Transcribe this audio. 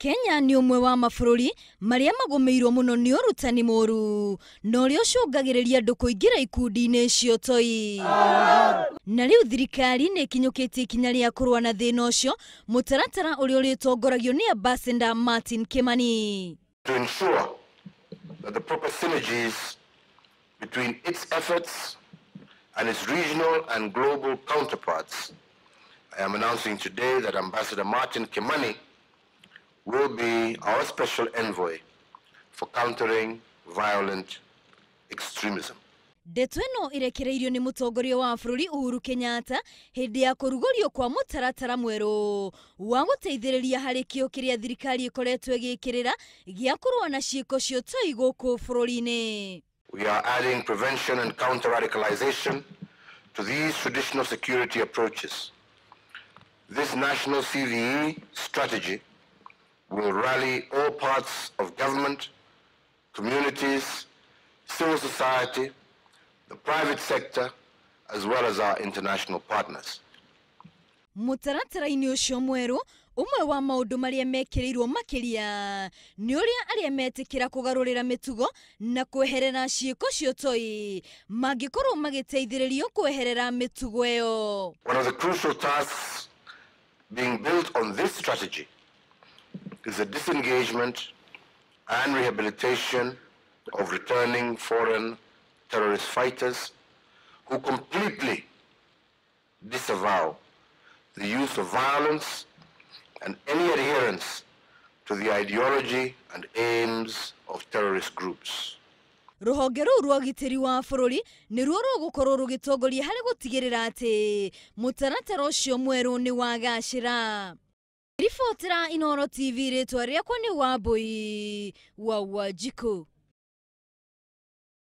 Kenya ni umwe wa mabũrũri maria magomeirwo muno ni urutani moru no rio cungagiriria andu kuingira ikundi-ini cio toi. Na riu thirikari ni kinyukitie ikinya ria kurua na thina ucio mutaratara uria uritongoragio ni Ambassador Martin Kimani. To ensure that the proper synergies between its efforts and its regional and global counterparts, I am announcing today that Ambassador Martin Kimani will be our special envoy for countering violent extremism. Ndeto ĩno irekereirio ni mutongoria wa bũrũri Uhuru Kenyatta hindi ya kurugurio kwa mutaratara mweru wa guteithĩrĩria harĩ kĩo kĩrĩa thirikari ĩkoretwo ĩgĩkĩrĩra gĩa kũrũa na ciĩko cio toi gũkũ bũrũri-inĩ. We are adding prevention and counter-radicalization to these traditional security approaches. This national CVE strategy will rally all parts of government, communities, civil society, the private sector, as well as our international partners. Mutaratara-ini ucio mweru umwe wa maundu maria mekirirwo makiria ni uria aria metikira kugarurira mitugo na kweherera ciiko cio toi mangikorwo magiteithĩrĩrio kweherera mitugo ĩyo. One of the crucial tasks being built on this strategy is the disengagement and rehabilitation of returning foreign terrorist fighters who completely disavow the use of violence and any adherence to the ideology and aims of terrorist groups. Ruhonge rũu rwa ũgitĩri wa bũrũri nĩruo rũgũkorwo rũgĩtongoria harĩ gũtigĩrĩra atĩ mũtaratara ũcio mwerũ nĩ wagacĩra. Ribotera Inooro TV rĩtwa rĩakwa nĩ Wambui wa Wanjikũ.